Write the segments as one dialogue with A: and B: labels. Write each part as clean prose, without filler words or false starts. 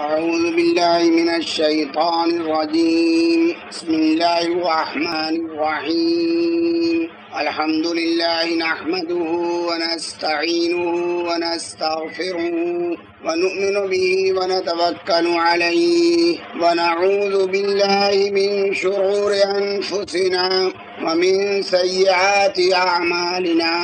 A: أعوذ بالله من الشيطان الرجيم. بسم الله الرحمن الرحيم. الحمد لله نحمده ونستعينه ونستغفره ونؤمن به ونتوكل عليه ونعوذ بالله من شرور أنفسنا ومن سيئات أعمالنا.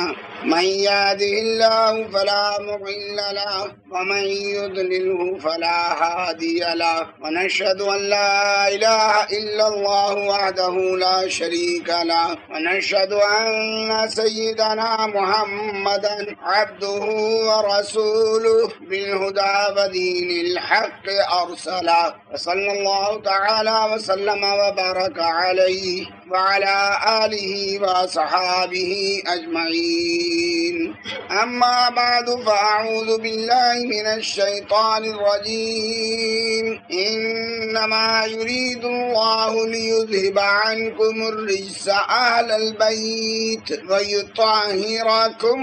A: من يهده الله فلا مضل له ومن يضلله فلا هادي له ونشهد أن لا إله إلا الله وحده لا شريك له ونشهد أن سيدنا محمدا عبده ورسوله بالهدى ودين الحق أرسله وصلى الله تعالى وسلم وبارك عليه وعلى آله وصحابه أجمعين. أما بعد فأعوذ بالله من الشيطان الرجيم. إنما يريد الله ليذهب عنكم الرجس أهل البيت ويطهركم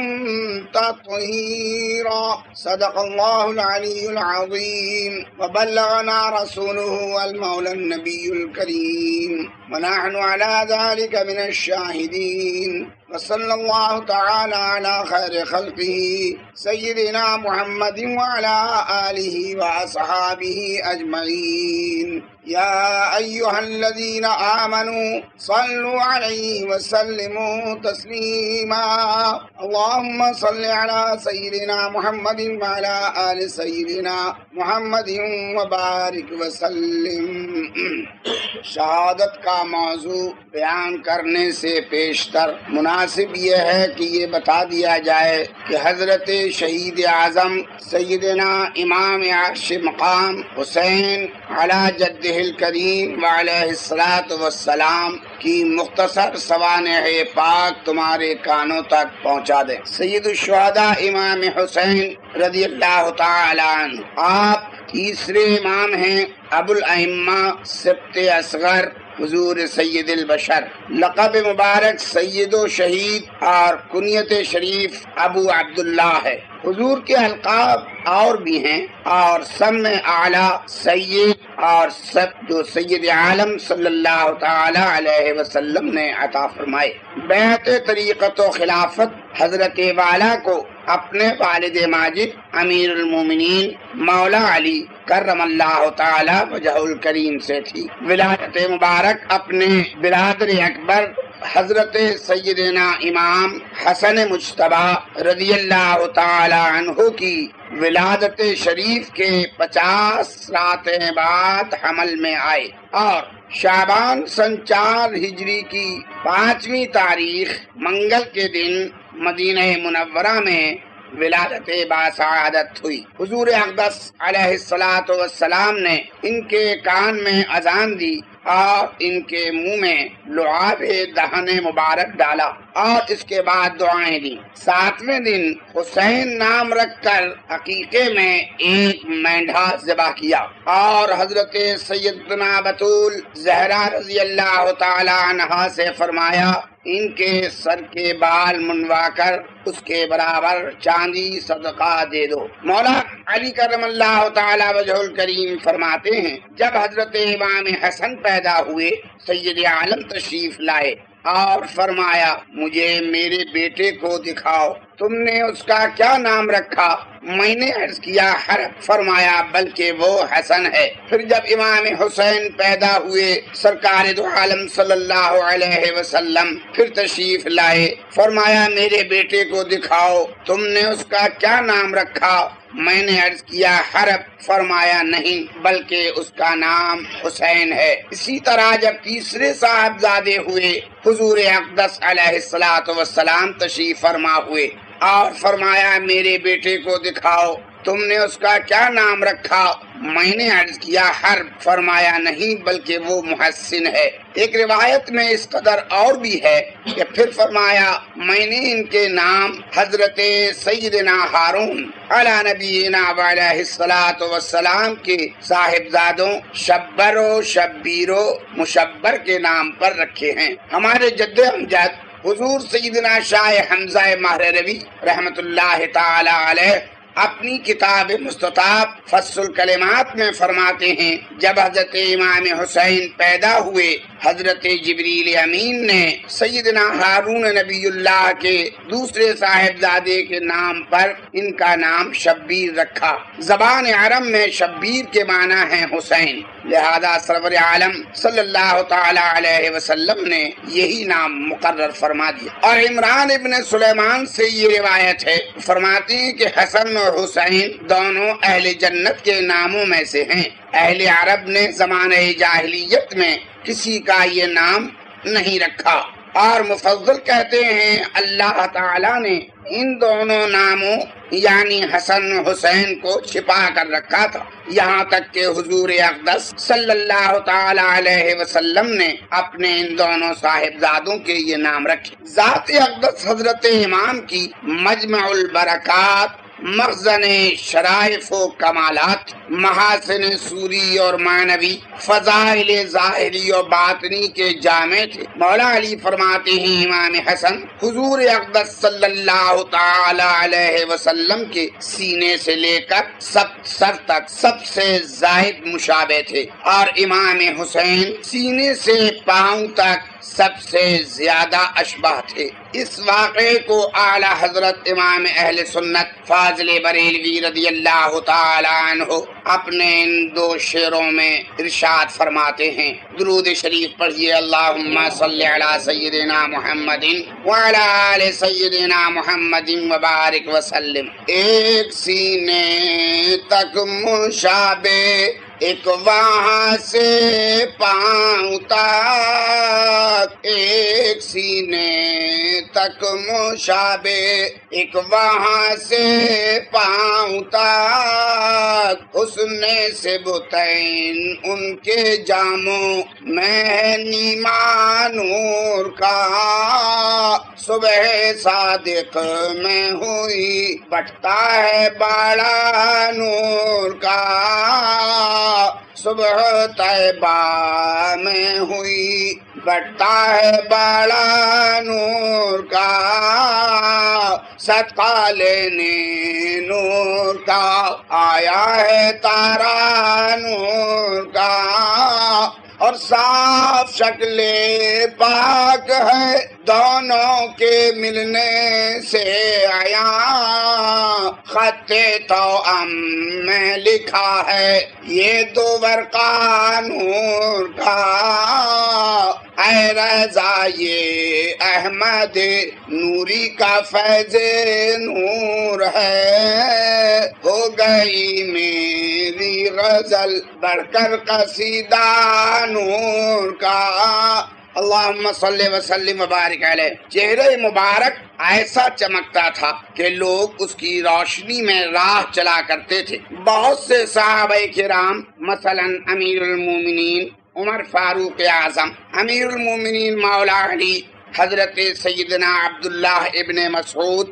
A: تطهيرا. صدق الله العلي العظيم وبلغنا رسوله المولى النبي الكريم ونحن على ذلك من الشاهدين. وصلى الله تعالى على خير خلقه سيدنا محمد وعلى آله وأصحابه أجمعين. يا أيها الذين آمنوا صلوا عليه وسلموا تسليما. اللهم صل على سيدنا محمد وعلى آل سيدنا محمد وبارك وسلم. شہادت کا موضوع بیان کرنے سے پیشتر مناسب یہ ہے کہ یہ بتا دیا جائے کہ حضرت شہید اعظم سیدنا امام عرش مقام حسین علی جدہ الکریم وعلیہ الصلاۃ والسلام کی مختصر سوانح پاک تمہارے کانوں تک پہنچا دیں. سید الشہداء امام حسین رضی اللہ تعالی عنہ آپ تیسرے امام ہیں. ابو الائمہ سبط اصغر حضور سید البشر. لقب مبارک سید و شہید اور کنیت شریف ابو عبداللہ ہے. حضور کے القاب اور بھی ہیں اور سب میں اعلیٰ سید اور سب جو سید عالم صلی اللہ تعالی علیہ وسلم نے عطا فرمائے. بیعت طریقت و خلافت حضرت والا کو اپنے والد ماجد امیر المومنین مولا علی کرم اللہ تعالی وجہ الکریم سے تھی. ولادت مبارک اپنے برادر اکبر حضرت سیدنا امام حسن مجتبی رضی اللہ تعالی عنہ کی ولادت شریف کے 50 راتیں بعد حمل میں آئے اور شعبان سن 4 ہجری کی 5ویں تاریخ منگل کے دن مدینہ منورہ میں ولادت باسعادت ہوئی. حضور اقدس علیہ الصلاۃ والسلام نے ان کے کان میں اذان دی اور ان کے منہ میں لعاب دہن مبارک ڈالا اور اس کے بعد دعائیں دی. 7ویں دن حسین نام رکھ کر عقیقے میں ایک مینڈھا ذبح کیا اور حضرت سیدنا بطول زہرا رضی اللہ تعالی عنہا سے فرمایا ان کے سر کے بال منوا کر اس کے برابر چاندی صدقہ دے دو. مولا علی کرم اللہ تعالی وجہ الکریم فرماتے ہیں جب حضرت امام حسن پیدا ہوئے سید عالم تشریف لائے اور فرمایا مجھے میرے بیٹے کو دکھاؤ. تم نے اس کا کیا نام رکھا؟ میں نے عرض کیا حرب. فرمایا بلکہ وہ حسن ہے. پھر جب امام حسین پیدا ہوئے سرکار دو عالم صلی اللہ علیہ وسلم پھر تشریف لائے. فرمایا میرے بیٹے کو دکھاؤ. تم نے اس کا کیا نام رکھا؟ میں نے عرض کیا حرب. فرمایا نہیں بلکہ اس کا نام حسین ہے. اسی طرح جب تیسرے صاحبزادے ہوئے حضور اقدس علیہ الصلاۃ والسلام تشریف فرما ہوئے اور فرمایا میرے بیٹے کو دکھاؤ. تم نے اس کا کیا نام رکھا؟ میں نے عرض کیا حرب. فرمایا نہیں بلکہ وہ محسن ہے. ایک روایت میں اس قدر اور بھی ہے کہ پھر فرمایا میں نے ان کے نام حضرت سیدنا ہارون علی نبینا علیہ الصلاۃ والسلام کے صاحبزادوں شبر و شبیر و مشبر کے نام پر رکھے ہیں. ہمارے جد امجد حضور سیدنا شاہ حمزہ مہر روی رحمت اللہ تعالی علیہ اپنی کتاب مستطاب فصل الکلمات میں فرماتے ہیں جب حضرت امام حسین پیدا ہوئے حضرت جبریل امین نے سیدنا ہارون نبی اللہ کے دوسرے صاحبزادے کے نام پر ان کا نام شبیر رکھا۔ زبان عرب میں شبیر کے معنی ہے حسین، لہذا سرور عالم صلی اللہ تعالی علیہ وسلم نے یہی نام مقرر فرما دیا۔ اور عمران ابن سلیمان سے یہ روایت ہے، فرماتے ہیں کہ حسن اور حسین دونوں اہل جنت کے ناموں میں سے ہیں۔ اہل عرب نے زمانہ جاہلیت میں کسی کا یہ نام نہیں رکھا، اور مفضل کہتے ہیں اللہ تعالیٰ نے ان دونوں ناموں یعنی حسن حسین کو چھپا کر رکھا تھا، یہاں تک کہ حضور اقدس صلی اللہ تعالی علیہ وسلم نے اپنے ان دونوں صاحبزادوں کے یہ نام رکھے۔ ذات اقدس حضرت امام کی مجمع البرکات، مخزن شرائف و کمالات، محاسن سوری اور معنوی، فضائل ظاہری و باطنی کے جامع تھے۔ مولا علی فرماتے ہیں امام حسن حضور اقدس صلی اللہ تعالی علیہ وسلم کے سینے سے لے کر سر تک سب سے زائد مشابہ تھے، اور امام حسین سینے سے پاؤں تک سب سے زیادہ اشباہ تھے۔ اس واقعے کو اعلی حضرت امام اہل سنت فاضل بریلوی رضی اللہ تعالی عنہ اپنے ان دو شعروں میں ارشاد فرماتے ہیں۔ درود شریف پڑھیے، اللہم صلی علی سیدنا محمد وعلی آل سیدنا محمد وبارک وسلم۔ ایک سینے تک مشابہ، ایک وہاں سے پاؤں تک، ایک سینے تک مشابہ، ایک وہاں سے پاؤں تک، حسن سے بتین ان کے جاموں میں نیما نور کا، صبح صادق میں ہوئی بٹتا ہے باڑا نور کا، صبح طیبہ میں ہوئی بٹتا ہے باڑا نور کا، صدقہ لینے نور کا آیا ہے تارا نور کا، اور صاف شکل پاک ہے دونوں کے ملنے سے آیا، خط توأم میں لکھا ہے یہ دو ورقہ نور کا، اے رضا یہ احمد نوری کا فیض نور ہے، ہو گئی میری غزل بڑھ کر قصیدہ نور کا، اللہم صلی وسلم وبارک علیہ۔ چہرہ مبارک ایسا چمکتا تھا کہ لوگ اس کی روشنی میں راہ چلا کرتے تھے۔ بہت سے صحابہ کرام مثلا امیر المومنین عمر فاروق اعظم، امیر المومنین مولا علی، حضرت سیدنا عبداللہ ابن مسعود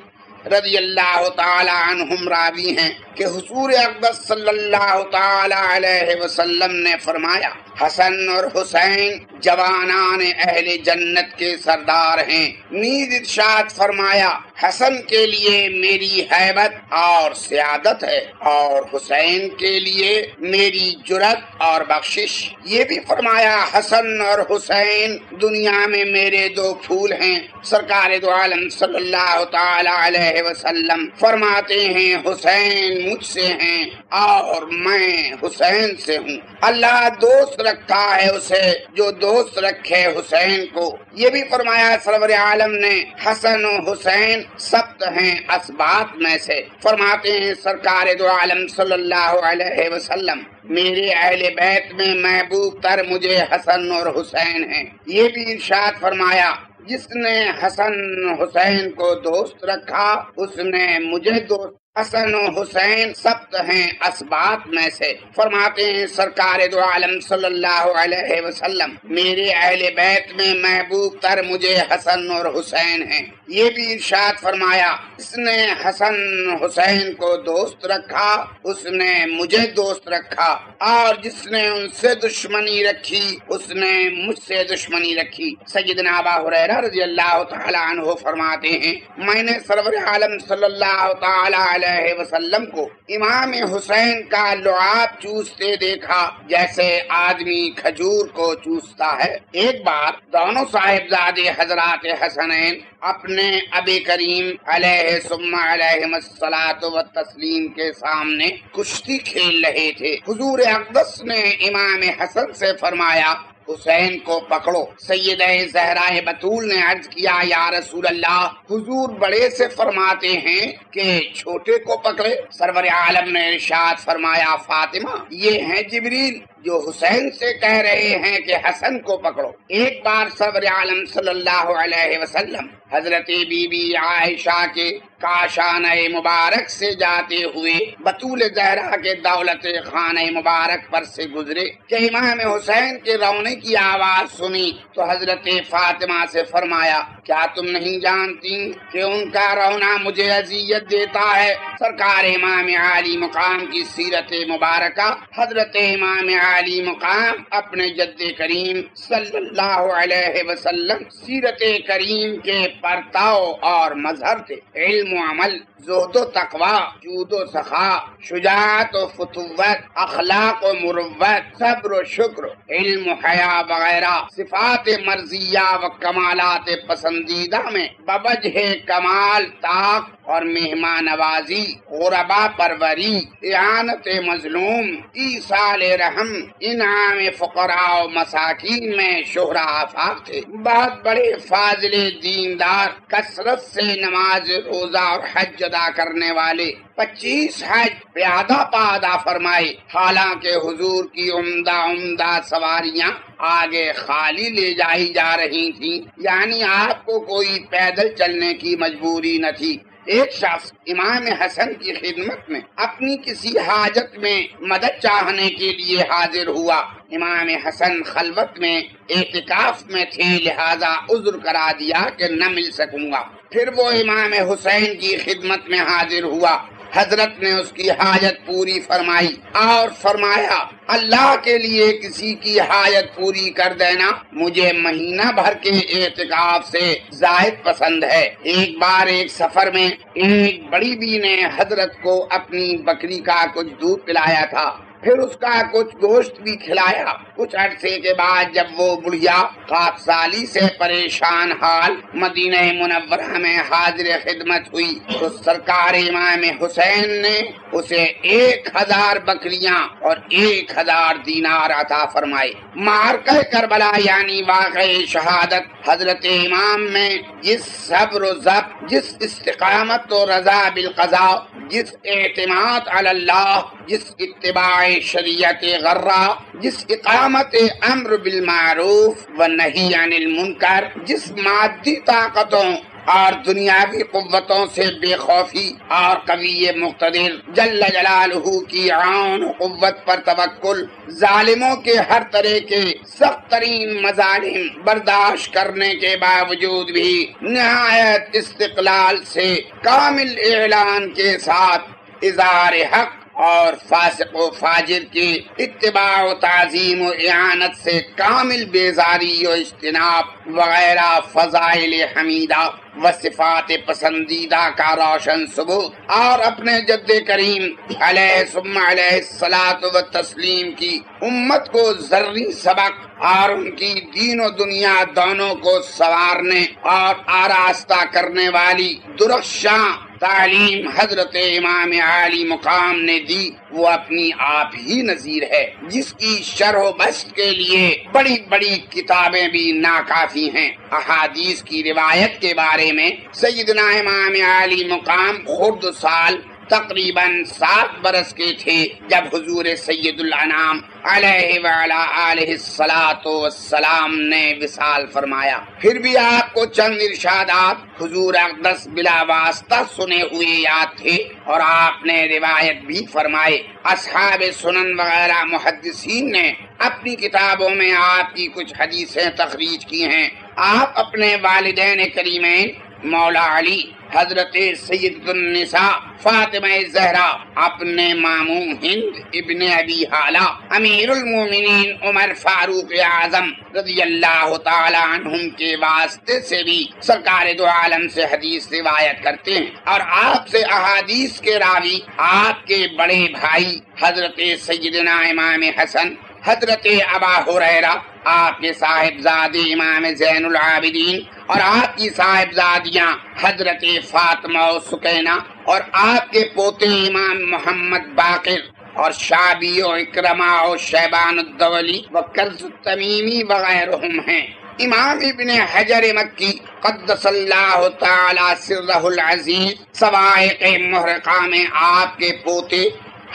A: رضی اللہ تعالی عنہم راوی ہیں کہ حضور اقدس صلی اللہ تعالی علیہ وسلم نے فرمایا حسن اور حسین جوانان اہل جنت کے سردار ہیں۔ نیز ارشاد فرمایا حسن کے لیے میری ہیبت اور سیادت ہے، اور حسین کے لیے میری جرأت اور بخشش۔ یہ بھی فرمایا حسن اور حسین دنیا میں میرے دو پھول ہیں۔ سرکار دو عالم صلی اللہ تعالی علیہ وسلم فرماتے ہیں حسین مجھ سے ہیں اور میں حسین سے ہوں۔ اللہ دوست رکھا ہے اسے جو دوست رکھے حسین کو۔ یہ بھی فرمایا سرور عالم نے حسن و حسین سبت ہیں اسبات میں سے۔ فرماتے ہیں سرکار دو عالم صلی اللہ علیہ وسلم میرے اہل بیت میں محبوب تر مجھے حسن اور حسین ہیں۔ یہ بھی ارشاد فرمایا جس نے حسن حسین کو دوست رکھا اس نے مجھے دوست۔ حسن و حسین سبت ہیں اسبات میں سے۔ فرماتے ہیں سرکار دو عالم صلی اللہ علیہ وسلم میرے اہل بیت میں محبوب تر مجھے حسن اور حسین ہیں۔ یہ بھی ارشاد فرمایا اس نے حسن حسین کو دوست رکھا اس نے مجھے دوست رکھا، اور جس نے ان سے دشمنی رکھی اس نے مجھ سے دشمنی رکھی۔ سیدنا ابو ہریرہ رضی اللہ تعالی عنہ فرماتے ہیں میں نے سرور عالم صلی اللہ تعالی علیہ وسلم کو امام حسین کا لعاب چوستے دیکھا جیسے آدمی کھجور کو چوستا ہے۔ ایک بار دونوں صاحبزادے حضرات حسنین اپنے ابی کریم علیہ ثم علیہم الصلاۃ والتسلیم کے سامنے کشتی کھیل رہے تھے۔ حضور اقدس نے امام حسن سے فرمایا حسین کو پکڑو۔ سیدہ زہرا بتول نے عرض کیا یا رسول اللہ، حضور بڑے سے فرماتے ہیں کہ چھوٹے کو پکڑے؟ سرور عالم نے ارشاد فرمایا فاطمہ یہ ہیں جبریل جو حسین سے کہہ رہے ہیں کہ حسن کو پکڑو۔ ایک بار سرور عالم صلی اللہ علیہ وسلم حضرت بی بی عائشہ کے کاشانہ مبارک سے جاتے ہوئے بطول زہرا کے دولت خانہ مبارک پر سے گزرے کہ امام حسین کے رونے کی آواز سنی تو حضرت فاطمہ سے فرمایا کیا تم نہیں جانتی کہ ان کا رونا مجھے اذیت دیتا ہے؟ سرکار امام عالی مقام کی سیرت مبارکہ حضرت امام عالی مقام اپنے جد کریم صلی اللہ علیہ وسلم سیرت کریم کے پرتاؤ اور مظہر تھے۔ علم و عمل، زہد و تقوی، جود و سخا، شجاعت و فتوت، اخلاق و مروت، صبر و شکر، علم و حیا وغیرہ صفات مرضیہ و کمالات پسندیدہ میں بوجہ کمال طاق اور مہمان نوازی، غربا پروری، اعانت مظلوم، ایصال رحم، انعام فقراء و مساکین میں شہرہ آفاق تھے۔ بہت بڑے فاضل دیندار، کثرت سے نماز روزہ اور حج ادا کرنے والے، 25 حج پیادہ پادا فرمائے، حالانکہ حضور کی عمدہ سواریاں آگے خالی لے جائی جا رہی تھیں، یعنی آپ کو کوئی پیدل چلنے کی مجبوری نہ تھی۔ ایک شخص امام حسن کی خدمت میں اپنی کسی حاجت میں مدد چاہنے کے لیے حاضر ہوا۔ امام حسن خلوت میں اعتکاف میں تھے، لہذا عذر کرا دیا کہ نہ مل سکوں گا۔ پھر وہ امام حسین کی خدمت میں حاضر ہوا، حضرت نے اس کی حاجت پوری فرمائی اور فرمایا اللہ کے لیے کسی کی حاجت پوری کر دینا مجھے مہینہ بھر کے اعتکاف سے زائد پسند ہے۔ ایک بار ایک سفر میں ایک بڑی بی نے حضرت کو اپنی بکری کا کچھ دودھ پلایا تھا، پھر اس کا کچھ گوشت بھی کھلایا۔ کچھ عرصے کے بعد جب وہ بڑھیا خاکسالی سے پریشان حال مدینہ منورہ میں حاضر خدمت ہوئی تو سرکار امام حسین نے اسے 1000 بکریاں اور 1000 دینار عطا فرمائے۔ معرکہ کربلا یعنی واقع شہادت حضرت امام میں جس صبر و ضبط، جس استقامت و رضا بالقضاء، جس اعتماد علی اللہ، جس اتباع شریعت غرہ، جس اقامت امر بالمعروف و نہی عن المنکر، جس مادی طاقتوں اور دنیاوی قوتوں سے بے خوفی اور قوی مقتدر جل جلالہ کی عون قوت پر توکل، ظالموں کے ہر طرح کے سخت ترین مظالم برداشت کرنے کے باوجود بھی نہایت استقلال سے کامل اعلان کے ساتھ اظہار حق اور فاسق و فاجر کی اتباع و تعظیم و اعانت سے کامل بیزاری و اجتناب وغیرہ فضائل حمیدہ و صفات پسندیدہ کا روشن ثبوت اور اپنے جد کریم علیہ ثم علیہ الصلاۃ و تسلیم کی امت کو ذری سبق اور ان کی دین و دنیا دونوں کو سنوارنے اور آراستہ کرنے والی درخشاں تعلیم حضرت امام عالی مقام نے دی، وہ اپنی آپ ہی نظیر ہے، جس کی شرح و بسط کے لیے بڑی بڑی کتابیں بھی ناکافی ہیں۔ احادیث کی روایت کے بارے میں سیدنا امام عالی مقام خرد سال تقریباً 7 برس کے تھے جب حضور سید الانام علیہ وعلی آلہ الصلاۃ والسلام نے وصال فرمایا۔ پھر بھی آپ کو چند ارشادات حضور اقدس بلا واسطہ سنے ہوئے یاد تھے اور آپ نے روایت بھی فرمائے۔ اصحاب سنن وغیرہ محدثین نے اپنی کتابوں میں آپ کی کچھ حدیثیں تخریج کی ہیں۔ آپ اپنے والدین کریمین مولا علی حضرت سید النساء فاطمہ زہرا اپنے ماموں ہند ابن ابی حالہ امیر المومنین عمر فاروق اعظم رضی اللہ تعالی عنہم کے واسطے سے بھی سرکار دو عالم سے حدیث روایت کرتے ہیں، اور آپ سے احادیث کے راوی آپ کے بڑے بھائی حضرت سیدنا امام حسن، حضرت ابا ہریرہ آپ کے صاحبزادے امام زین العابدین، اور آپ کی صاحبزادیاں حضرت فاطمہ و سکینہ، اور آپ کے پوتے امام محمد باقر اور شعبی و اکرمہ و شیبان الدولی و کرز التمیمی وغیرہم ہیں۔ امام ابن حجر مکی قدس اللہ تعالی سرہ العزیز صواعق محرقہ میں آپ کے پوتے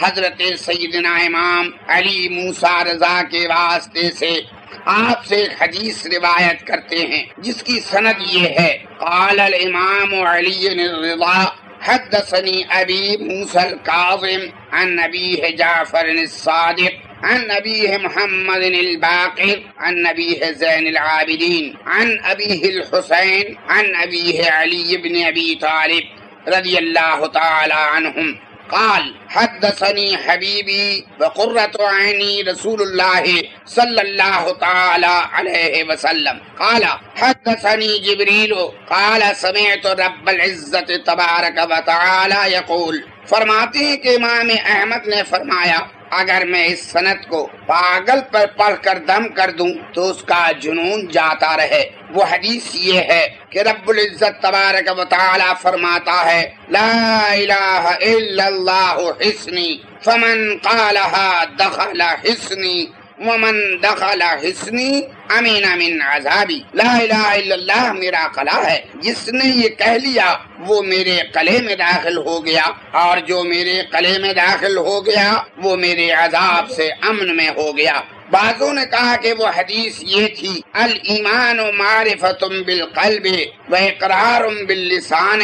A: حضرت سیدنا امام علی موسیٰ رضا کے واسطے سے آپ سے ایک حدیث روایت کرتے ہیں جس کی سند یہ ہے، قال الامام علی الرضا حدثني ابي موسى الكاظم عن ابيه جعفر الصادق عن ابيه محمد الباقر عن ابيه زين العابدين عن ابيه الحسين عن ابيه علي بن ابي طالب رضي الله تعالى عنهم قال حدثني حبيبي وقرة عيني رسول الله صلى الله تعالى عليه وسلم قال حدثني جبريل قال سمعت رب العزة تبارك وتعالى يقول، فرماتے ہیں کہ امام احمد نے فرمایا اگر میں اس سند کو پاگل پر پڑھ کر دم کر دوں تو اس کا جنون جاتا رہے۔ وہ حدیث یہ ہے کہ رب العزت تبارک و تعالی فرماتا ہے، لا الہ الا اللہ حسنی فمن قالها دخل حسنی ومن دخل حسنی امین من عذابی۔ لا الہ الا اللہ میرا قلعہ ہے، جس نے یہ کہہ لیا وہ میرے قلعے میں داخل ہو گیا، اور جو میرے قلعے میں داخل ہو گیا وہ میرے عذاب سے امن میں ہو گیا۔ بعضوں نے کہا کہ وہ حدیث یہ تھی، الایمان معرفۃ بالقلب و اقرار باللسان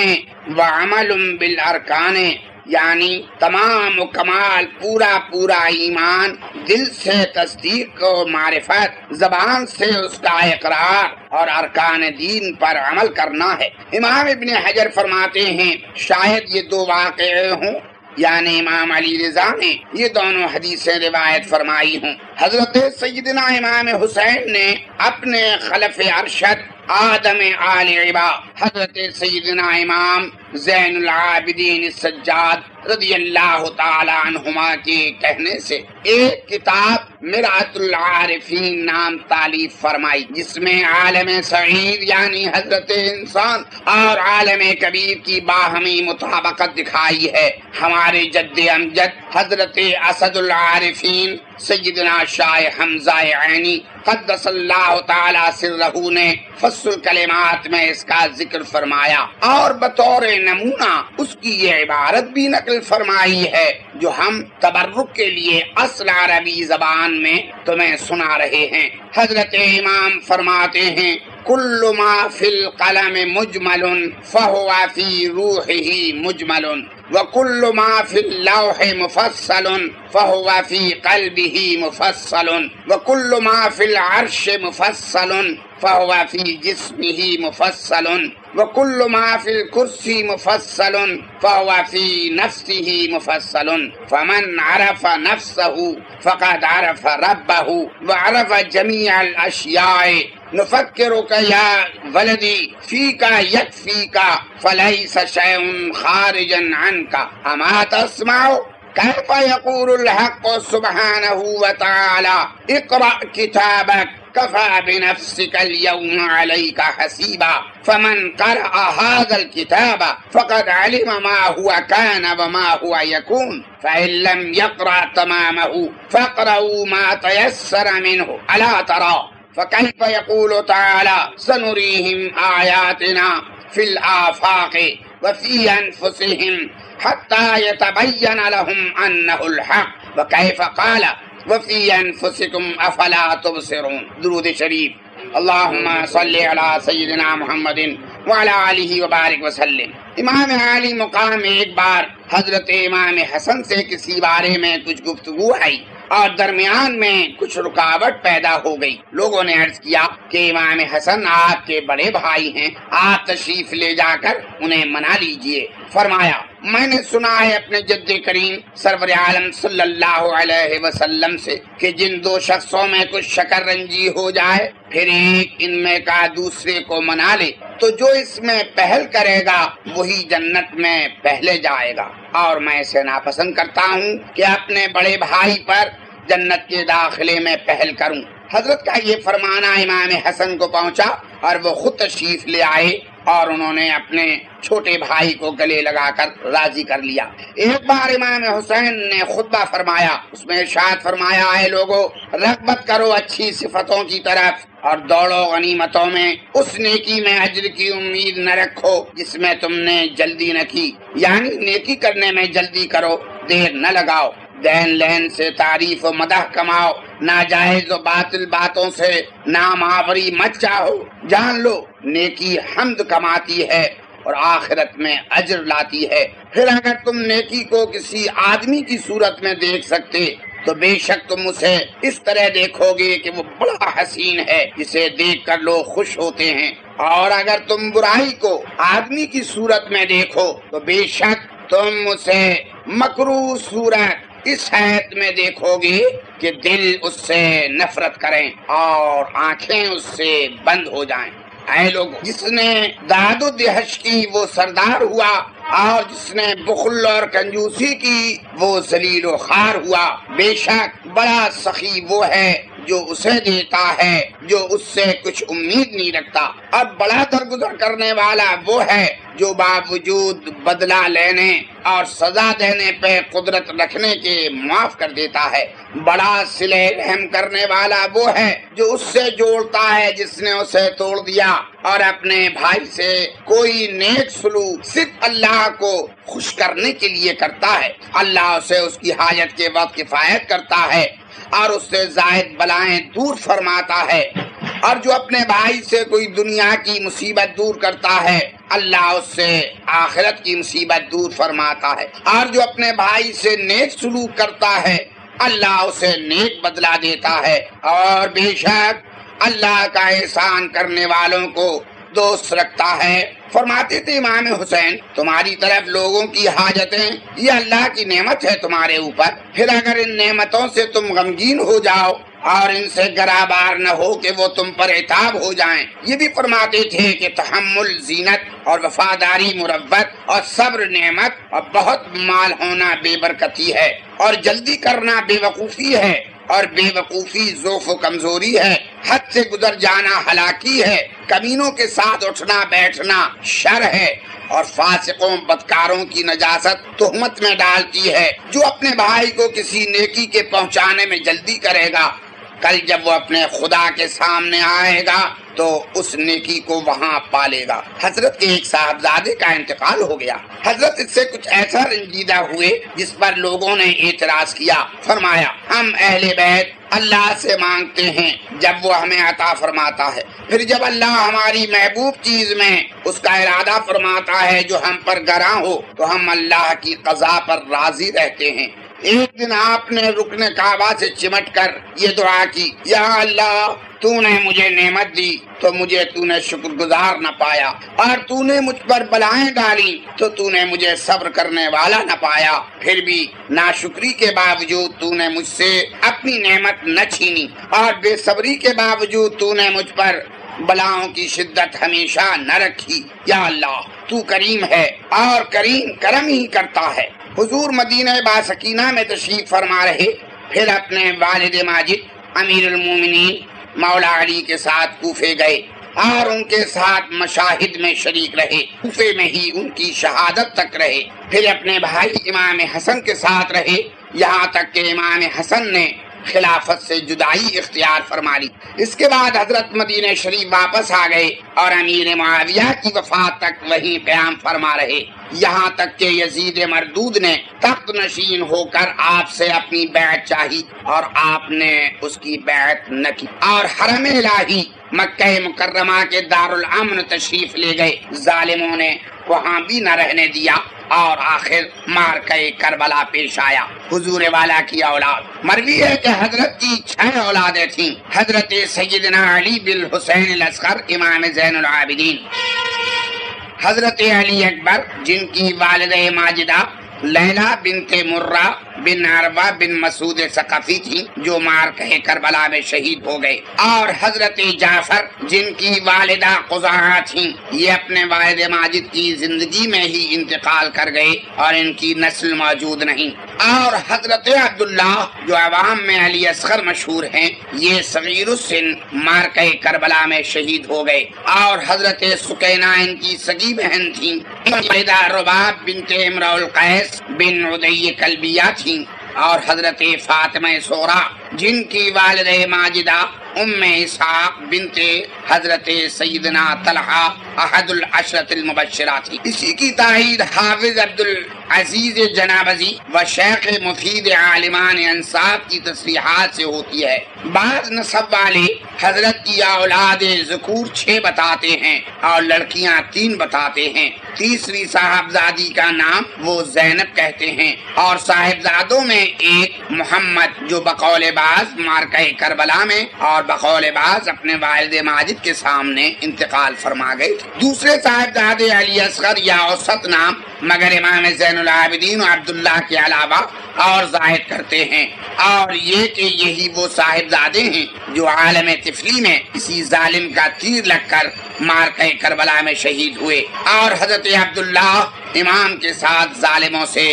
A: و عمل بالارکان، یعنی تمام و کمال پورا ایمان، دل سے تصدیق و معرفت، زبان سے اس کا اقرار اور ارکان دین پر عمل کرنا ہے۔ امام ابن حجر فرماتے ہیں شاید یہ دو واقعے ہوں، یعنی امام علی رضا نے یہ دونوں حدیثیں روایت فرمائی ہوں۔ حضرت سیدنا امام حسین نے اپنے خلف ارشد آدم آل عبا حضرت سیدنا امام زین العابدین السجاد رضی اللہ تعالی عنہما کے کہنے سے ایک کتاب مرآت العارفین نام تالیف فرمائی، جس میں عالم سعید یعنی حضرت انسان اور عالم کبیر کی باہمی مطابقت دکھائی ہے۔ ہمارے جد امجد حضرت اسد العارفین سیدنا شاہ حمزہ عینی قدس اللہ تعالی سرہ نے فصل الکلمات میں اس کا ذکر فرمایا، اور بطور نمونہ اس کی یہ عبارت بھی نقل فرمائی ہے جو ہم تبرک کے لیے اصل عربی زبان میں تمہیں سنا رہے ہیں۔ حضرت امام فرماتے ہیں، کل ما فی القلم مجمل فہو فی روحہ مجمل وکل ما فی اللوح مفصل فہو فی قلبہ مفصل وکل ما فی العرش مفصل فہو فی جسمہ مفصل وکل ما فی الکرسی مفصل فہو فی نفسہ مفصل فمن عرف نفسہ فقد عرف ربہ وعرف جمیع الاشیاء نفکرک یا ولدی فیک یکفیک فلیس شیء خارجا عنک اما تسمع کیف یقول الحق سبحانہ وتعالی اقرأ کتابک کفى بنفسك اليوم عليك حسيبا فمن قرأ هذا الكتاب فقد علم ما هو كان وما هو يكون فإن لم يقرأ تمامه فاقرأوا ما تيسر منه ألا ترى فكيف يقول تعالى سنريهم آياتنا في الآفاق وفي أنفسهم حتى يتبين لهم أنه الحق وكيف قال وفي أنفسكم أفلا تبصرون۔ درود شریف۔ اللہم صلی علی سیدنا محمد وعلی آلہ وبارک وسلم۔ امام عالی مقام ایک بار حضرت امام حسن سے کسی بارے میں کچھ گفتگو آئی اور درمیان میں کچھ رکاوٹ پیدا ہو گئی۔ لوگوں نے عرض کیا کہ امام حسن آپ کے بڑے بھائی ہیں، آپ تشریف لے جا کر انہیں منا لیجئے۔ فرمایا میں نے سنا ہے اپنے جد کریم سرور عالم صلی اللہ علیہ وسلم سے کہ جن دو شخصوں میں کچھ شکر رنجی ہو جائے، پھر ایک ان میں کا دوسرے کو منا لے، تو جو اس میں پہل کرے گا وہی جنت میں پہلے جائے گا، اور میں اسے ناپسند کرتا ہوں کہ اپنے بڑے بھائی پر جنت کے داخلے میں پہل کروں۔ حضرت کا یہ فرمانا امام حسن کو پہنچا اور وہ خود تشریف لے آئے اور انہوں نے اپنے چھوٹے بھائی کو گلے لگا کر راضی کر لیا۔ ایک بار امام حسین نے خطبہ فرمایا، اس میں ارشاد فرمایا اے لوگو، رغبت کرو اچھی صفتوں کی طرف اور دوڑو غنیمتوں میں، اس نیکی میں اجر کی امید نہ رکھو جس میں تم نے جلدی نہ کی، یعنی نیکی کرنے میں جلدی کرو، دیر نہ لگاؤ، دین لین سے تعریف و مدح کماؤ، ناجائز و باطل باتوں سے نام آوری مت چاہو، جان لو نیکی حمد کماتی ہے اور آخرت میں اجر لاتی ہے۔ پھر اگر تم نیکی کو کسی آدمی کی صورت میں دیکھ سکتے تو بے شک تم اسے اس طرح دیکھو گے کہ وہ بڑا حسین ہے جسے دیکھ کر لوگ خوش ہوتے ہیں، اور اگر تم برائی کو آدمی کی صورت میں دیکھو تو بے شک تم اسے مکروہ صورت اس حیث میں دیکھو گے کہ دل اس سے نفرت کریں اور آنکھیں اس سے بند ہو جائیں۔ اے لوگ، جس نے داد و دہش کی وہ سردار ہوا، اور جس نے بخل اور کنجوسی کی وہ ذلیل و خوار ہوا۔ بے شک بڑا سخی وہ ہے جو اسے دیتا ہے جو اس سے کچھ امید نہیں رکھتا، اور بڑا درگزر کرنے والا وہ ہے جو باوجود بدلہ لینے اور سزا دینے پہ قدرت رکھنے کے معاف کر دیتا ہے۔ بڑا صلہ رحم کرنے والا وہ ہے جو اس سے جوڑتا ہے جس نے اسے توڑ دیا، اور اپنے بھائی سے کوئی نیک سلوک صرف اللہ کو خوش کرنے کے لیے کرتا ہے، اللہ اسے اس کی حاجت کے وقت کفایت کرتا ہے اور اس سے زائد بلائیں دور فرماتا ہے۔ اور جو اپنے بھائی سے کوئی دنیا کی مصیبت دور کرتا ہے، اللہ اس سے آخرت کی مصیبت دور فرماتا ہے۔ اور جو اپنے بھائی سے نیک سلوک کرتا ہے، اللہ اسے نیک بدلہ دیتا ہے، اور بے شک اللہ کا احسان کرنے والوں کو دوست رکھتا ہے۔ فرماتے تھے امام حسین، تمہاری طرف لوگوں کی حاجتیں یہ اللہ کی نعمت ہے تمہارے اوپر، پھر اگر ان نعمتوں سے تم غمگین ہو جاؤ اور ان سے گرابار نہ ہو کہ وہ تم پر عتاب ہو جائیں۔ یہ بھی فرماتے تھے کہ تحمل زینت اور وفاداری مروت اور صبر نعمت اور بہت مال ہونا بے برکتی ہے، اور جلدی کرنا بے وقوفی ہے، اور بے وقوفی ضعف و کمزوری ہے، حد سے گزر جانا ہلاکی ہے، کمینوں کے ساتھ اٹھنا بیٹھنا شر ہے، اور فاسقوں بدکاروں کی نجاست تہمت میں ڈالتی ہے۔ جو اپنے بھائی کو کسی نیکی کے پہنچانے میں جلدی کرے گا، کل جب وہ اپنے خدا کے سامنے آئے گا تو اس نیکی کو وہاں پالے گا۔ حضرت کے ایک صاحبزادے کا انتقال ہو گیا۔ حضرت اس سے کچھ ایسا رنجیدہ ہوئے جس پر لوگوں نے اعتراض کیا۔ فرمایا ہم اہل بیت اللہ سے مانگتے ہیں جب وہ ہمیں عطا فرماتا ہے، پھر جب اللہ ہماری محبوب چیز میں اس کا ارادہ فرماتا ہے جو ہم پر گراں ہو تو ہم اللہ کی قضا پر راضی رہتے ہیں۔ ایک دن آپ نے رکن کعبہ سے چمٹ کر یہ دعا کی، یا اللہ تو نے مجھے نعمت دی تو مجھے تو نے شکر گزار نہ پایا، اور تو نے مجھ پر بلائیں ڈالی تو نے مجھے صبر کرنے والا نہ پایا، پھر بھی ناشکری کے باوجود تو نے مجھ سے اپنی نعمت نہ چھینی، اور بے صبری کے باوجود تو نے مجھ پر بلاؤں کی شدت ہمیشہ نہ رکھی۔ یا اللہ تو کریم ہے اور کریم کرم ہی کرتا ہے۔ حضور مدینہ باسکینہ میں تشریف فرما رہے، پھر اپنے والد ماجد امیر المومنین مولا علی کے ساتھ کوفے گئے اور ان کے ساتھ مشاہد میں شریک رہے، کوفے میں ہی ان کی شہادت تک رہے، پھر اپنے بھائی امام حسن کے ساتھ رہے، یہاں تک کہ امام حسن نے خلافت سے جدائی اختیار فرما لی۔ اس کے بعد حضرت مدینہ شریف واپس آ گئے اور امیر معاویہ کی وفات تک وہیں قیام فرما رہے، یہاں تک کہ یزید مردود نے تخت نشین ہو کر آپ سے اپنی بیعت چاہی اور آپ نے اس کی بیعت نہ کی، اور حرم الہی مکہ مکرمہ کے دارالامن تشریف لے گئے، ظالموں نے وہاں بھی نہ رہنے دیا، اور آخر معرکہ کربلا پیش آیا۔ حضور والا کی اولاد مروی ہے کہ حضرت کی 6 اولادیں تھیں۔ حضرت سیدنا علی بالحسین الاصغر امام زین العابدین، حضرت علی اکبر جن کی والدہ ماجدہ لیلا بنت مرہ بن عربہ بن مسعود ثقفی تھی جو معرکہ کربلا میں شہید ہو گئے، اور حضرت جعفر جن کی والدہ قزاعہ تھیں، یہ اپنے والد ماجد کی زندگی میں ہی انتقال کر گئے اور ان کی نسل موجود نہیں، اور حضرت عبداللہ جو عوام میں علی اصغر مشہور ہیں، یہ صغیر السن معرکہ کربلا میں شہید ہو گئے، اور حضرت سکینہ ان کی سگی بہن تھیں، والدہ رباب بنت امرؤ القیس بن عدی کلبیہ تھیں، اور حضرت فاطمہ صغریٰ جن کی والدہ ماجدہ ام اسحاق بنت حضرت سیدنا طلحہ احد العشرۃ المبشرہ تھی۔ اسی کی تائید حافظ عبدالعزیز جنابزی و شیخ مفید عالمان انصاف کی تصریحات سے ہوتی ہے۔ بعض نسب والے حضرت کی اولاد ذکور 6 بتاتے ہیں اور لڑکیاں 3 بتاتے ہیں۔ تیسری صاحبزادی کا نام وہ زینب کہتے ہیں، اور صاحبزادوں میں ایک محمد جو بقول بعض معرکہ کربلا میں اور بقول بعض اپنے والد ماجد کے سامنے انتقال فرما گئے تھے۔ دوسرے صاحبزادے علی اصغر یا اوسط نام مگر امام زین العابدین و عبداللہ کے علاوہ اور ظاہر کرتے ہیں، اور یہ کہ یہی وہ صاحبزادے ہیں جو عالم طفلی میں کسی ظالم کا تیر لگ کر معرکہ کربلا میں شہید ہوئے، اور حضرت عبداللہ امام کے ساتھ ظالموں سے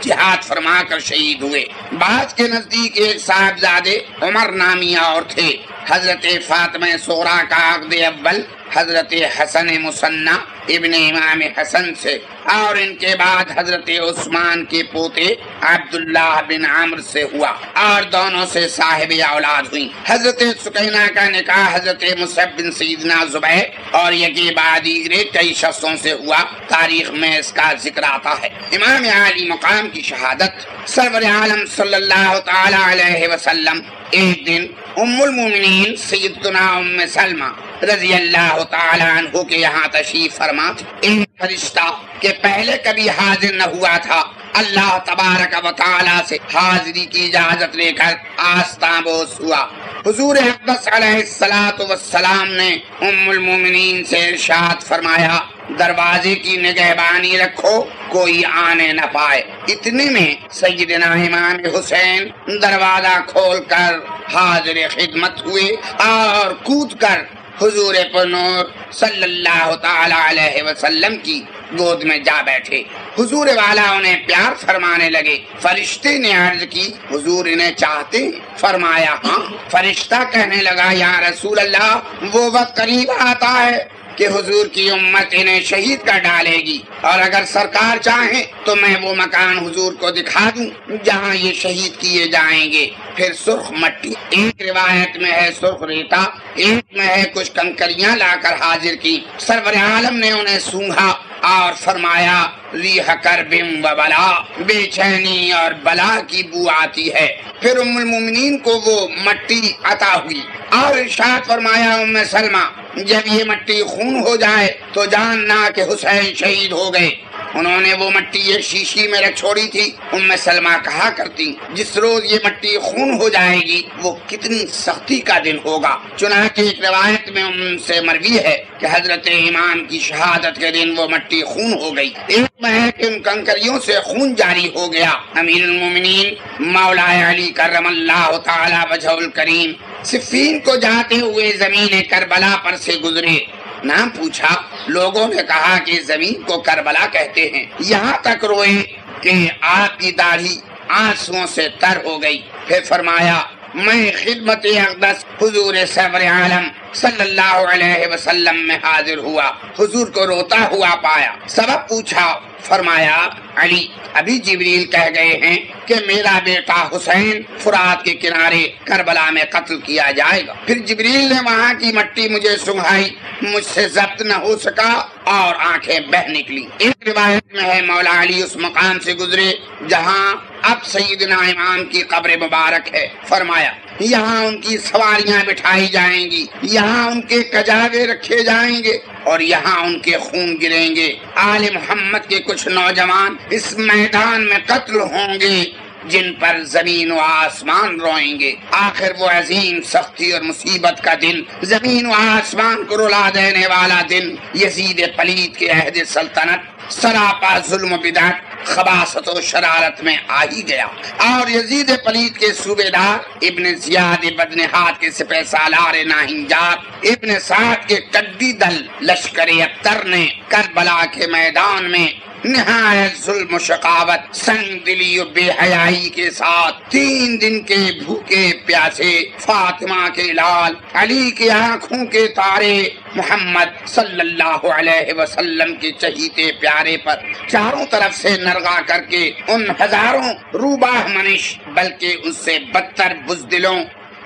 A: جہاد فرما کر شہید ہوئے۔ بعض کے نزدیک ایک صاحبزادے عمر نامی اور تھے۔ حضرت فاطمہ صغریٰ کا عقد اول حضرت حسن مصنع ابن امام حسن سے، اور ان کے بعد حضرت عثمان کے پوتے عبداللہ بن عمرو سے ہوا، اور دونوں سے صاحب اولاد ہوئی۔ حضرت سکینہ کا نکاح حضرت مصعب بن سیدنا زبیر اور یکی بعد دیگرے کئی شخصوں سے ہوا، تاریخ میں اس کا ذکر آتا ہے۔ امام عالی مقام کی شہادت سرور عالم صلی اللہ تعالی علیہ وسلم ایک دن ام المومنین سیدتنا ام سلمہ رضی اللہ تعالی عنہ کے یہاں تشریف فرما تھی۔ ایک فرشتہ کہ پہلے کبھی حاضر نہ ہوا تھا، اللہ تبارک و تعالی سے حاضری کی اجازت لے کر آستاں بوس ہوا۔ حضور اقدس علیہ الصلوۃ والسلام نے ام المومنین سے ارشاد فرمایا، دروازے کی نگہبانی رکھو، کوئی آنے نہ پائے۔ اتنے میں سیدنا امام حسین دروازہ کھول کر حاضر خدمت ہوئے اور کود کر حضور پر نور صلی اللہ تعالی علیہ وسلم کی گود میں جا بیٹھے۔ حضور والا انہیں پیار فرمانے لگے۔ فرشتے نے عرض کی، حضور انہیں چاہتے ہیں؟ فرمایا ہاں۔ فرشتہ کہنے لگا، یا رسول اللہ، وہ وقت قریب آتا ہے کہ حضور کی امت انہیں شہید کر ڈالے گی، اور اگر سرکار چاہیں تو میں وہ مکان حضور کو دکھا دوں جہاں یہ شہید کیے جائیں گے۔ پھر سرخ مٹی، ایک روایت میں ہے سرخ ریتا، ایک میں ہے کچھ کنکریاں لا کر حاضر کی۔ سرور عالم نے انہیں سونگھا اور فرمایا، ریح کرب و بلا، بے چینی اور بلا کی بو آتی ہے۔ پھر ام المومنین کو وہ مٹی عطا ہوئی اور ارشاد فرمایا، ام سلمہ، جب یہ مٹی خون ہو جائے تو جاننا کہ حسین شہید ہو گئے۔ انہوں نے وہ مٹی ایک شیشی میں رکھ چھوڑی تھی۔ ام سلمہ کہا کرتی، جس روز یہ مٹی خون ہو جائے گی وہ کتنی سختی کا دن ہوگا۔ چنانچہ ایک روایت میں ان سے مروی ہے کہ حضرت امام کی شہادت کے دن وہ مٹی خون ہو گئی۔ ایک میں ہے کہ ان کنکریوں سے خون جاری ہو گیا۔ امیر المومنین مولا علی کرم اللہ تعالی وجہہ الکریم صفین کو جاتے ہوئے زمین کربلا پر سے گزرے۔ نام پوچھا، لوگوں نے کہا کہ زمین کو کربلا کہتے ہیں۔ یہاں تک روئے کہ آپ کی داڑھی آنسوؤں سے تر ہو گئی۔ پھر فرمایا، میں خدمت اقدس حضور سرور عالم صلی اللہ علیہ وسلم میں حاضر ہوا، حضور کو روتا ہوا پایا۔ سبب پوچھا، فرمایا، علی، ابھی جبریل کہہ گئے ہیں کہ میرا بیٹا حسین فرات کے کنارے کربلا میں قتل کیا جائے گا۔ پھر جبریل نے وہاں کی مٹی مجھے سنگھائی، مجھ سے ضبط نہ ہو سکا اور آنکھیں بہہ نکلی۔ ایک روایت میں ہے مولا علی اس مقام سے گزرے جہاں اب سیدنا امام کی قبر مبارک ہے۔ فرمایا، یہاں ان کی سواریاں بٹھائی جائیں گی، یہاں ان کے کجاوے رکھے جائیں گے اور یہاں ان کے خون گریں گے۔ آل محمد کے کچھ نوجوان اس میدان میں قتل ہوں گے جن پر زمین و آسمان روئیں گے۔ آخر وہ عظیم سختی اور مصیبت کا دن، زمین و آسمان کو رلا دینے والا دن، یزید پلید کے عہد سلطنت سراپا ظلم و بدعت، خباثت و شرارت میں آ ہی گیا، اور یزید پلید کے صوبیدار ابن زیاد بدنہاد کے سپہ سالار ناہنجات ابن سعد کے کڈی دل لشکر ابتر نے کربلا کے میدان میں نہایت ظلم و شقاوت، سنگ دلی و بے حیائی کے ساتھ 3 دن کے بھوکے پیاسے فاطمہ کے لال، علی کی آنکھوں کے تارے، محمد صلی اللہ علیہ وسلم کے چہیتے پیارے پر چاروں طرف سے نرغا کر کے ان ہزاروں روباہ منش بلکہ اس سے بدتر بزدلوں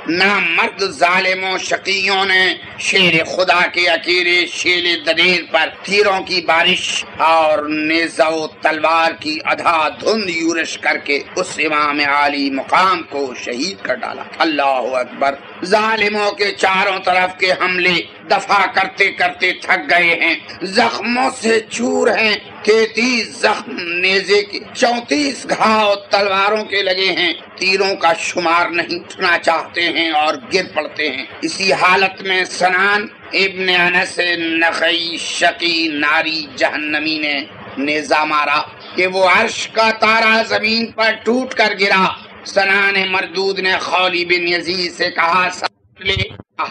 A: نامرد ظالموں شقیوں نے شیر خدا کے اکیلے شیل دلیر پر تیروں کی بارش اور نیزہ و تلوار کی ادھا دھند یورش کر کے اس امام عالی مقام کو شہید کر ڈالا۔ اللہ اکبر! ظالموں کے چاروں طرف کے حملے دفع کرتے کرتے تھک گئے ہیں، زخموں سے چور ہیں، 33 زخم نیزے کے، 34 گھاؤ تلواروں کے لگے ہیں، تیروں کا شمار نہیں اٹھنا چاہتے ہیں اور گر پڑتے ہیں۔ اسی حالت میں سنان ابن انس نخعی شقی ناری جہنمی نے نیزہ مارا کہ وہ عرش کا تارا زمین پر ٹوٹ کر گرا۔ سنان مردود نے خولی بن یزید سے کہا لے،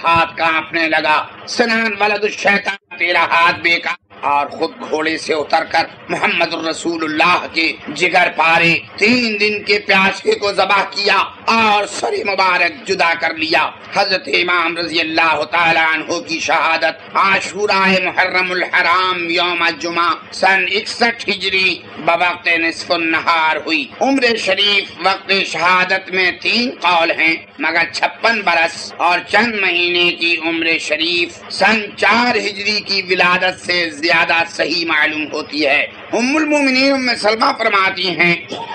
A: ہاتھ کانپنے لگا۔ سنان ولد الشیطان، تیرا ہاتھ بیکار، اور خود گھوڑے سے اتر کر محمد الرسول اللہ کے جگر پارے 3 دن کے پیاسے کو ذبح کیا اور سر مبارک جدا کر لیا۔ حضرت امام رضی اللہ تعالی عنہ کی شہادت عاشوراء محرم الحرام یوم جمعہ سن 61 ہجری بوقت نصف النہار ہوئی۔ عمر شریف وقت شہادت میں 3 قول ہیں، مگر 56 برس اور چند مہینے کی عمر شریف سن 4 ہجری کی ولادت سے زیادہ صحیح معلوم ہوتی ہے۔ ام المومنین ام سلمہ فرماتی ہیں،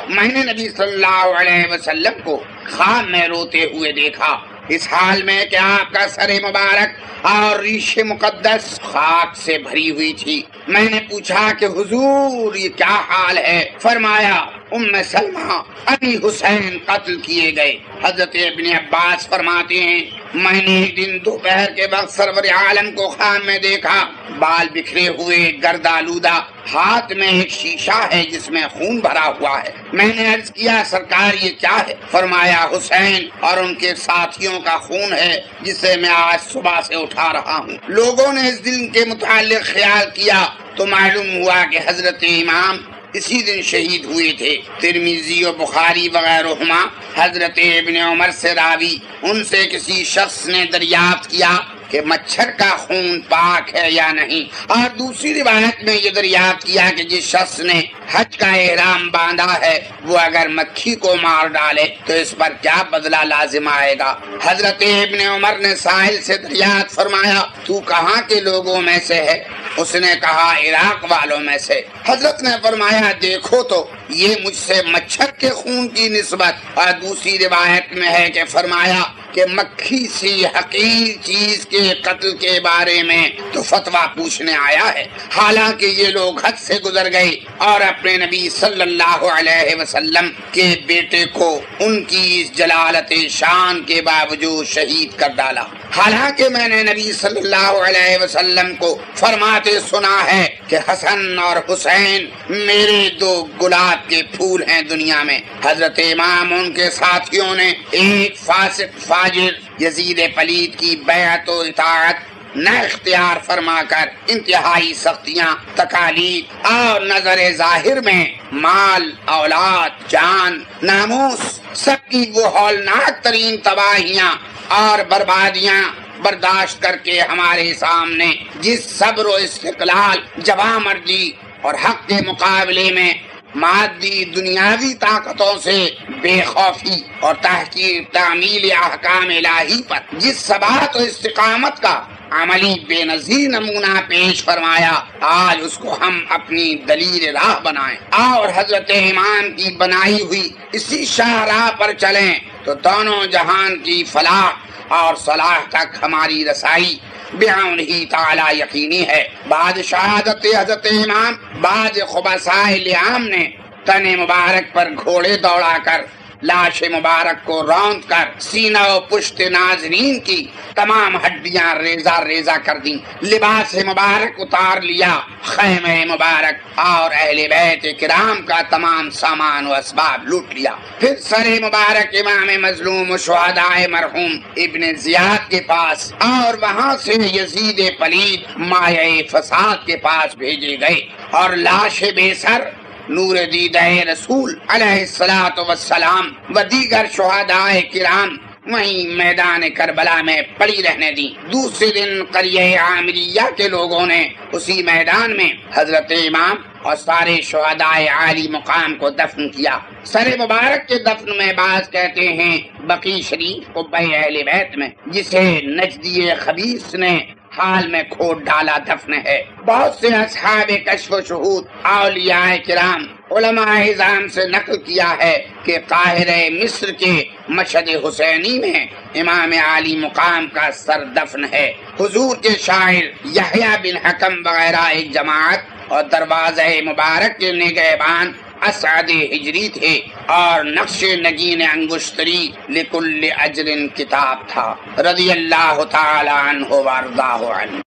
A: میں نے نبی صلی اللہ علیہ وسلم کو خواب میں روتے ہوئے دیکھا، اس حال میں کہ آپ کا سر مبارک اور ریش مقدس خاک سے بھری ہوئی تھی۔ میں نے پوچھا کہ حضور یہ کیا حال ہے؟ فرمایا ام سلمہ ابی حسین قتل کیے گئے۔ حضرت ابن عباس فرماتے ہیں، میں نے ایک دن دوپہر کے وقت سرور عالم کو خواب میں دیکھا، بال بکھرے ہوئے، گرد آلودہ، ہاتھ میں ایک شیشہ ہے جس میں خون بھرا ہوا ہے۔ میں نے عرض کیا سرکار یہ کیا ہے؟ فرمایا حسین اور ان کے ساتھیوں کا خون ہے جسے میں آج صبح سے اٹھا رہا ہوں۔ لوگوں نے اس دن کے متعلق خیال کیا تو معلوم ہوا کہ حضرت امام اسی دن شہید ہوئے تھے۔ ترمذی و بخاری وغیرہما حضرت ابن عمر سے راوی ان سے کسی شخص نے دریافت کیا کہ مچھر کا خون پاک ہے یا نہیں، اور دوسری روایت میں یہ دریافت کیا کہ جس شخص نے حج کا احرام باندھا ہے وہ اگر مکھی کو مار ڈالے تو اس پر کیا بدلہ لازم آئے گا۔ حضرت ابن عمر نے سائل سے دریافت فرمایا، تو کہاں کے لوگوں میں سے ہے؟ اس نے کہا عراق والوں میں سے۔ حضرت نے فرمایا دیکھو تو یہ مجھ سے مچھر کے خون کی نسبت، اور دوسری روایت میں ہے کہ فرمایا کہ مکھی سی حقیر چیز کے قتل کے بارے میں تو فتویٰ پوچھنے آیا ہے۔ حالانکہ یہ لوگ حد سے گزر گئے اور اپنے نبی صلی اللہ علیہ وسلم کے بیٹے کو ان کی اس جلالت شان کے باوجود شہید کر ڈالا۔ حالانکہ میں نے نبی صلی اللہ علیہ وسلم کو فرماتے سنا ہے کہ حسن اور حسین میرے 2 گلاب کے پھول ہیں دنیا میں۔ حضرت امام ان کے ساتھیوں نے ایک فاسق فاجر یزید پلید کی بیعت و اطاعت نہ اختیار فرما کر انتہائی سختیاں، تکالیف اور نظر ظاہر میں مال، اولاد، جان، ناموس سب کی وہ ہولناک ترین تباہیاں اور بربادیاں برداشت کر کے ہمارے سامنے جس صبر و استقلال، جوانمردی اور حق کے مقابلے میں مادی دنیاوی طاقتوں سے بے خوفی اور تحقیر تعمیل احکام الہی پر جس ثبات و استقامت کا عملی بے نظیر نمونہ پیش فرمایا، آج اس کو ہم اپنی دلیل راہ بنائیں اور حضرت امام کی بنائی ہوئی اسی شاہراہ پر چلیں تو دونوں جہان کی فلاح اور صلاح تک ہماری رسائی بعونہ تعالی یقینی ہے۔ بعد شہادت حضرت امام بعض خبثائے لیام نے تن مبارک پر گھوڑے دوڑا کر لاش مبارک کو روند کر سینہ و پشت ناظرین کی تمام ہڈیاں ریزہ ریزہ کر دیں، لباس مبارک اتار لیا، خیمہ مبارک اور اہل بیت کرام کا تمام سامان و اسباب لوٹ لیا، پھر سر مبارک امام مظلوم و شہدائے مرحوم ابن زیاد کے پاس اور وہاں سے یزید پلید مایہ فساد کے پاس بھیجے گئے، اور لاش بے سر نور دیدہ رسول علیہ الصلوۃ والسلام و دیگر شہدائے کرام وہیں میدان کربلا میں پڑی رہنے دی۔ دوسرے دن قریہ عامریہ کے لوگوں نے اسی میدان میں حضرت امام اور سارے شہدائے عالی مقام کو دفن کیا۔ سر مبارک کے دفن میں بعض کہتے ہیں بقیع شریف قبہ اہل بیت میں، جسے نجدی خبیث نے حال میں کھود ڈالا دفن ہے۔ بہت سے اصحاب کشف و شہود اولیاء کرام علماء اعظام سے نقل کیا ہے کہ قاہرہ مصر کے مشہد حسینی میں امام عالی مقام کا سر دفن ہے۔ حضور کے شاعر یحییٰ بن حکم وغیرہ ایک جماعت اور دروازہ مبارک کے نگہبان اسعد ہجری تھے، اور نقش نگین انگشتری لکل اجر کتاب تھا۔ رضی اللہ تعالی عنہ وارضاہ عنہ۔